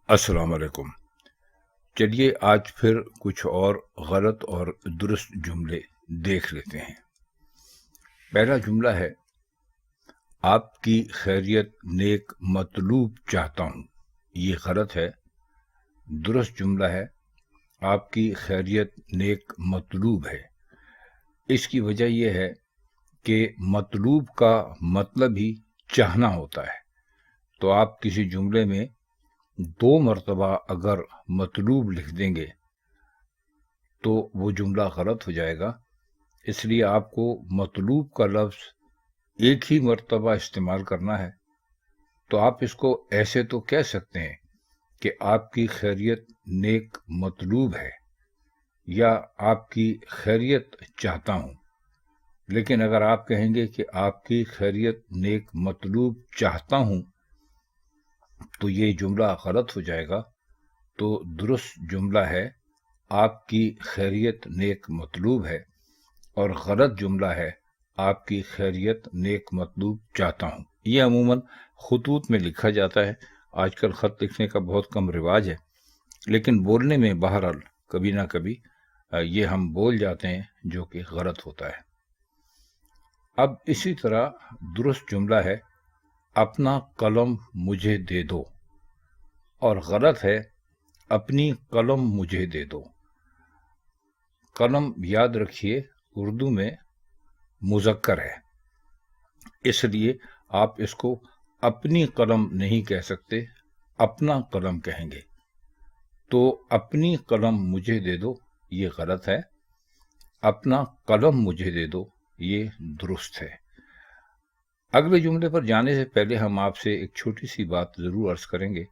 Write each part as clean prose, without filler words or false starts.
अस्सलाम वालेकुम। चलिए आज फिर कुछ और गलत और दुरुस्त जुमले देख लेते हैं। पहला जुमला है, आपकी खैरियत नेक मतलूब चाहता हूँ। ये गलत है। दुरुस्त जुमला है, आपकी खैरियत नेक मतलूब है। इसकी वजह यह है कि मतलूब का मतलब ही चाहना होता है। तो आप किसी जुमले में 2 मरतबा अगर मतलूब लिख देंगे तो वो जुमला गलत हो जाएगा। इसलिए आपको मतलूब का लफ्ज़ एक ही मरतबा इस्तेमाल करना है। तो आप इसको ऐसे तो कह सकते हैं कि आपकी खैरियत नेक मतलूब है या आपकी खैरियत चाहता हूँ। लेकिन अगर आप कहेंगे कि आपकी खैरियत नेक मतलूब चाहता हूँ तो ये जुमला गलत हो जाएगा। तो दुरुस्त जुमला है, आपकी खैरियत नेक मतलूब है, और गलत जुमला है, आपकी खैरियत नेक मतलूब चाहता हूँ। ये अमूमन खुतूत में लिखा जाता है। आजकल ख़त लिखने का बहुत कम रिवाज है, लेकिन बोलने में बहरहाल कभी ना कभी ये हम बोल जाते हैं, जो कि गलत होता है। अब इसी तरह दुरुस्त जुमला है, अपना कलम मुझे दे दो, और गलत है, अपनी कलम मुझे दे दो। कलम याद रखिए उर्दू में मुज़क्कर है, इसलिए आप इसको अपनी कलम नहीं कह सकते, अपना कलम कहेंगे। तो अपनी कलम मुझे दे दो ये गलत है, अपना कलम मुझे दे दो ये दुरुस्त है। अगले जुमले पर जाने से पहले हम आपसे एक छोटी सी बात ज़रूर अर्ज़ करेंगे।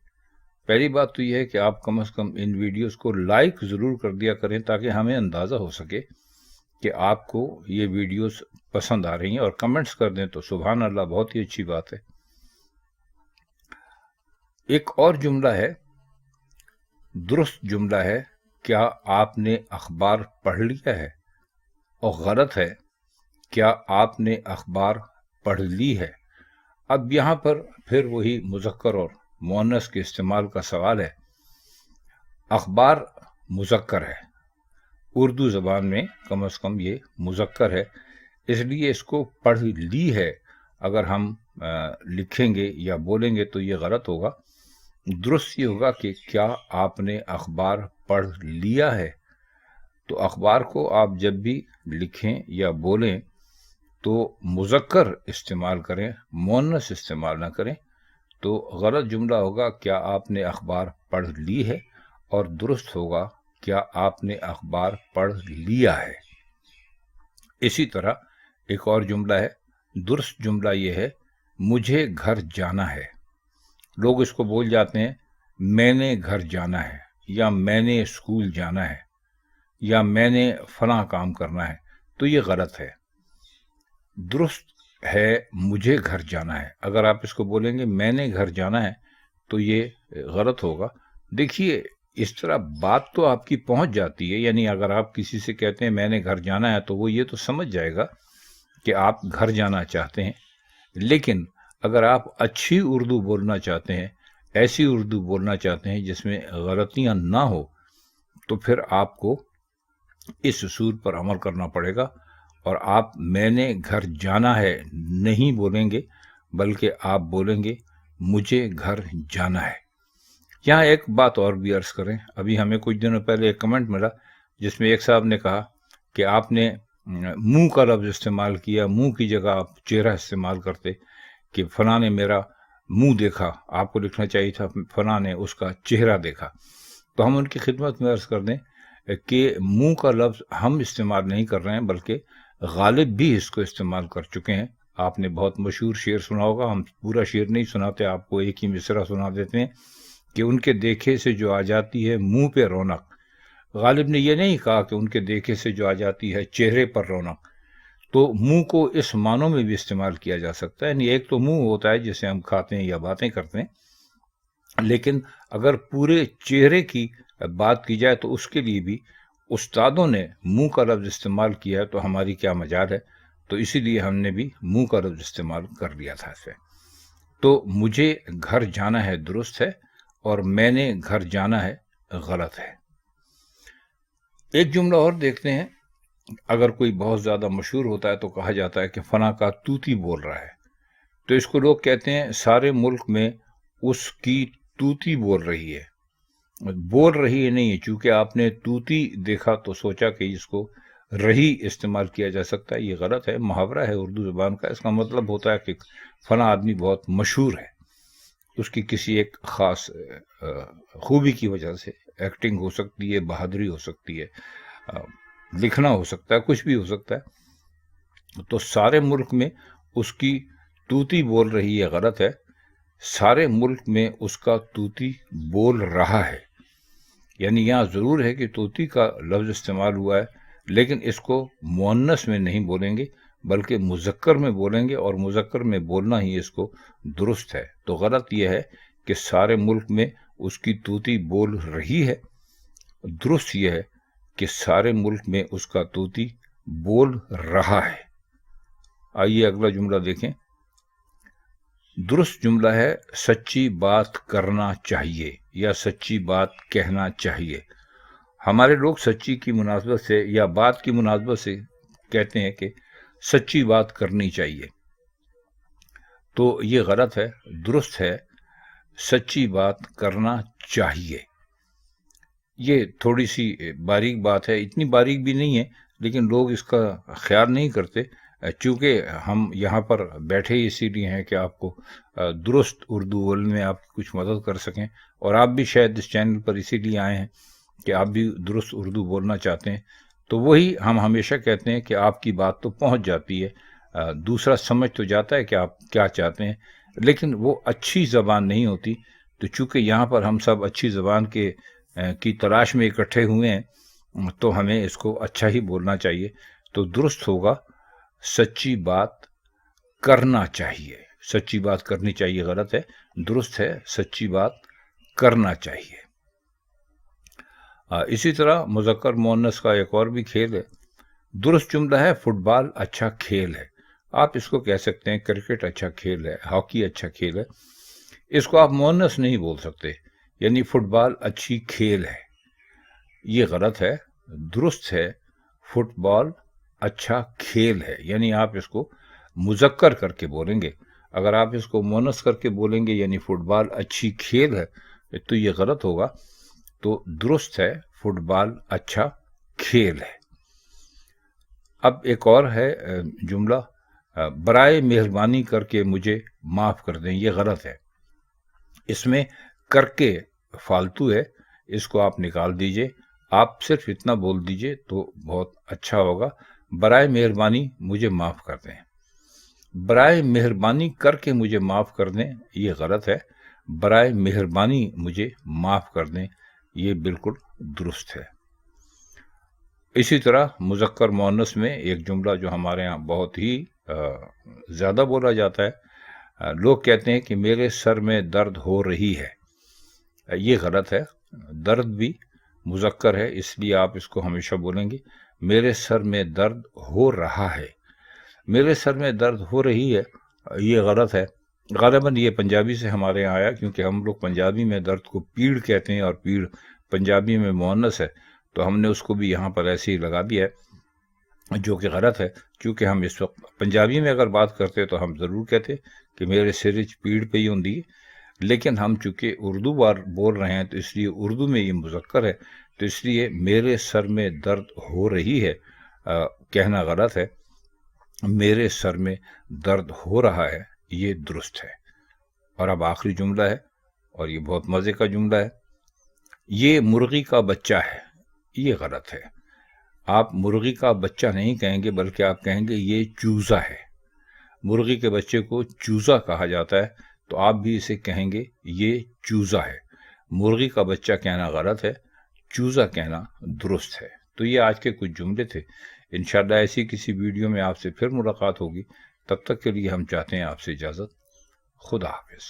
पहली बात तो यह है कि आप कम से कम इन वीडियोस को लाइक ज़रूर कर दिया करें, ताकि हमें अंदाज़ा हो सके कि आपको ये वीडियोस पसंद आ रही हैं, और कमेंट्स कर दें तो सुभान अल्लाह, बहुत ही अच्छी बात है। एक और जुमला है, दुरुस्त जुमला है, क्या आपने अखबार पढ़ लिया है, और गलत है, क्या आपने अखबार पढ़ ली है। अब यहाँ पर फिर वही मुज़क्कर और मुअन्नस के इस्तेमाल का सवाल है। अखबार मुज़क्कर है, उर्दू ज़बान में कम से कम ये मुज़क्कर है, इसलिए इसको पढ़ ली है अगर हम लिखेंगे या बोलेंगे तो ये गलत होगा। दुरुस्त ये होगा कि क्या आपने अखबार पढ़ लिया है। तो अखबार को आप जब भी लिखें या बोलें तो मुज़क्कर इस्तेमाल करें, मुअन्नस इस्तेमाल ना करें। तो गलत जुमला होगा, क्या आपने अखबार पढ़ ली है, और दुरुस्त होगा, क्या आपने अखबार पढ़ लिया है। इसी तरह एक और जुमला है, दुरुस्त जुमला ये है, मुझे घर जाना है। लोग इसको बोल जाते हैं, मैंने घर जाना है, या मैंने स्कूल जाना है, या मैंने फलां काम करना है। तो ये गलत है। दुरुस्त है, मुझे घर जाना है। अगर आप इसको बोलेंगे मैंने घर जाना है तो ये गलत होगा। देखिए, इस तरह बात तो आपकी पहुंच जाती है, यानी अगर आप किसी से कहते हैं मैंने घर जाना है तो वो ये तो समझ जाएगा कि आप घर जाना चाहते हैं। लेकिन अगर आप अच्छी उर्दू बोलना चाहते हैं, ऐसी उर्दू बोलना चाहते हैं जिसमें गलतियां ना हो, तो फिर आपको इस उसूल पर अमल करना पड़ेगा, और आप मैंने घर जाना है नहीं बोलेंगे, बल्कि आप बोलेंगे मुझे घर जाना है। यहाँ एक बात और भी अर्ज करें, अभी हमें कुछ दिनों पहले एक कमेंट मिला जिसमें एक साहब ने कहा कि आपने मुंह का लफ्ज़ इस्तेमाल किया, मुंह की जगह आप चेहरा इस्तेमाल करते, कि फलां ने मेरा मुंह देखा। आपको लिखना चाहिए था फलां ने उसका चेहरा देखा। तो हम उनकी खिदमत में अर्ज़ कर दें कि मुंह का लफ्ज़ हम इस्तेमाल नहीं कर रहे हैं, बल्कि गालिब भी इसको इस्तेमाल कर चुके हैं। आपने बहुत मशहूर शेर सुना होगा, हम पूरा शेर नहीं सुनाते, आपको एक ही मिसरा सुना देते हैं कि उनके देखे से जो आ जाती है मुंह पे रौनक। गालिब ने यह नहीं कहा कि उनके देखे से जो आ जाती है चेहरे पर रौनक। तो मुंह को इस मानों में भी इस्तेमाल किया जा सकता है, यानी एक तो मुंह होता है जिसे हम खाते हैं या बातें करते हैं, लेकिन अगर पूरे चेहरे की बात की जाए तो उसके लिए भी उस्तादों ने मुंह का लफ्ज़ इस्तेमाल किया है, तो हमारी क्या मजाल है। तो इसीलिए हमने भी मुंह का लफ्ज़ इस्तेमाल कर लिया था इसे। तो मुझे घर जाना है दुरुस्त है, اور میں نے گھر جانا ہے غلط ہے۔ ایک جملہ اور دیکھتے ہیں۔ اگر کوئی بہت زیادہ مشہور ہوتا ہے تو کہا جاتا ہے کہ فلاں کا توتی بول رہا ہے، تو اس کو لوگ کہتے ہیں سارے ملک میں اس کی توتی بول رہی ہے۔ بول رہی ہے نہیں ہے، چونکہ آپ نے توتی دیکھا تو سوچا کہ اس کو رہی استعمال کیا جا سکتا ہے۔ یہ غلط ہے، محاورہ ہے اردو زبان کا۔ اس کا مطلب ہوتا ہے کہ فلاں آدمی بہت مشہور ہے، اس کی کسی ایک خاص خوبی کی وجہ سے، ایکٹنگ ہو سکتی ہے، بہادری ہو سکتی ہے، لکھنا ہو سکتا ہے، کچھ بھی ہو سکتا ہے۔ تو سارے ملک میں اس کی توتی بول رہی ہے غلط ہے، سارے ملک میں اس کا توتی بول رہا ہے۔ یعنی یہاں ضرور ہے کہ توتی کا لفظ استعمال ہوا ہے، لیکن اس کو مؤنث میں نہیں بولیں گے بلکہ مذکر میں بولیں گے، اور مذکر میں بولنا ہی اس کو درست ہے۔ تو غلط یہ ہے کہ سارے ملک میں اس کی توتی بول رہی ہے، درست یہ ہے کہ سارے ملک میں اس کا توتی بول رہا ہے۔ آئیے اگلا جملہ دیکھیں۔ درست جملہ ہے سچی بات کرنا چاہیے یا سچی بات کہنا چاہیے۔ ہمارے لوگ سچی کی مناسبت سے یا بات کی مناسبت سے کہتے ہیں کہ سچی بات کرنی چاہیے، تو یہ غلط ہے۔ درست ہے سچی بات کرنا چاہیے۔ یہ تھوڑی سی باریک بات ہے، اتنی باریک بھی نہیں ہے، لیکن لوگ اس کا خیال نہیں کرتے، چونکہ ہم یہاں پر بیٹھے اسی لیے ہیں کہ آپ کو درست اردو بولنے میں آپ کی کچھ مدد کر سکیں، اور آپ بھی شاید اس چینل پر اسی لیے آئے ہیں کہ آپ بھی درست اردو بولنا چاہتے ہیں۔ تو وہی ہم ہمیشہ کہتے ہیں کہ آپ کی بات تو پہنچ جاتی ہے، دوسرا سمجھ تو جاتا ہے کہ آپ کیا چاہتے ہیں، لیکن وہ اچھی زبان نہیں ہوتی۔ تو چونکہ یہاں پر ہم سب اچھی زبان کی تلاش میں اکٹھے ہوئے ہیں، تو ہمیں اس کو اچھا ہی بولنا چاہیے۔ تو درست ہوگا سچی بات کرنا چاہیے۔ سچی بات کرنی چاہیے غلط ہے، درست ہے سچی بات کرنا چاہیے۔ اسی طرح مذکر مؤنث کا ایک اور بھی کھیل ہے۔ درست جملہ ہے فٹ بال اچھا کھیل ہے۔ آپ اس کو کہہ سکتے ہیں کرکٹ اچھا کھیل ہے، ہاکی اچھا کھیل ہے۔ اس کو آپ مؤنث نہیں بول سکتے، یعنی فٹ بال اچھی کھیل ہے، یہ غلط ہے۔ درست ہے فٹ بال اچھا کھیل ہے، یعنی آپ اس کو مذکر کر کے بولیں گے۔ اگر آپ اس کو مؤنث کر کے بولیں گے یعنی فٹ بال اچھی کھیل ہے، تو یہ غلط ہوگا۔ تو درست ہے فٹ بال اچھا کھیل ہے۔ اب ایک اور ہے جملہ، برائے مہربانی کر کے مجھے معاف کر دیں، یہ غلط ہے۔ اس میں کر کے فالتو ہے، اس کو آپ نکال دیجئے، آپ صرف اتنا بول دیجئے تو بہت اچھا ہوگا، برائے مہربانی مجھے معاف کر دیں۔ برائے مہربانی کر کے مجھے معاف کر دیں، یہ غلط ہے۔ برائے مہربانی مجھے معاف کر دیں، یہ بالکل درست ہے۔ اسی طرح مذکر مؤنث میں ایک جملہ جو ہمارے ہاں بہت ہی زیادہ بولا جاتا ہے، لوگ کہتے ہیں کہ میرے سر میں درد ہو رہی ہے، یہ غلط ہے۔ درد بھی مذکر ہے، اس لیے آپ اس کو ہمیشہ بولیں گے میرے سر میں درد ہو رہا ہے۔ میرے سر میں درد ہو رہی ہے، یہ غلط ہے۔ غالباً یہ پنجابی سے ہمارے یہاں آیا، کیونکہ ہم لوگ پنجابی میں درد کو پیڑ کہتے ہیں، اور پیڑ پنجابی میں مؤنث ہے، تو ہم نے اس کو بھی یہاں پر ایسے ہی لگا دیا ہے، جو کہ غلط ہے۔ کیونکہ ہم اس وقت پنجابی میں اگر بات کرتے تو ہم ضرور کہتے کہ میرے سر پیڑ پہ ہی ہوندی، لیکن ہم چونکہ اردو بول رہے ہیں تو اس لیے اردو میں یہ مذکر ہے، تو اس لیے میرے سر میں درد ہو رہی ہے کہنا غلط ہے، میرے سر میں درد ہو رہا ہے، یہ درست ہے۔ اور اب آخری جملہ ہے، اور یہ بہت مزے کا جملہ ہے، یہ مرغی کا بچہ ہے، یہ غلط ہے۔ آپ مرغی کا بچہ نہیں کہیں گے، بلکہ آپ کہیں گے یہ چوزا ہے۔ مرغی کے بچے کو چوزا کہا جاتا ہے، تو آپ بھی اسے کہیں گے یہ چوزا ہے۔ مرغی کا بچہ کہنا غلط ہے، چوزا کہنا درست ہے۔ تو یہ آج کے کچھ جملے تھے۔ انشاءاللہ ایسی کسی ویڈیو میں آپ سے پھر ملاقات ہوگی، تب تک کے لیے ہم چاہتے ہیں آپ سے اجازت۔ خدا حافظ۔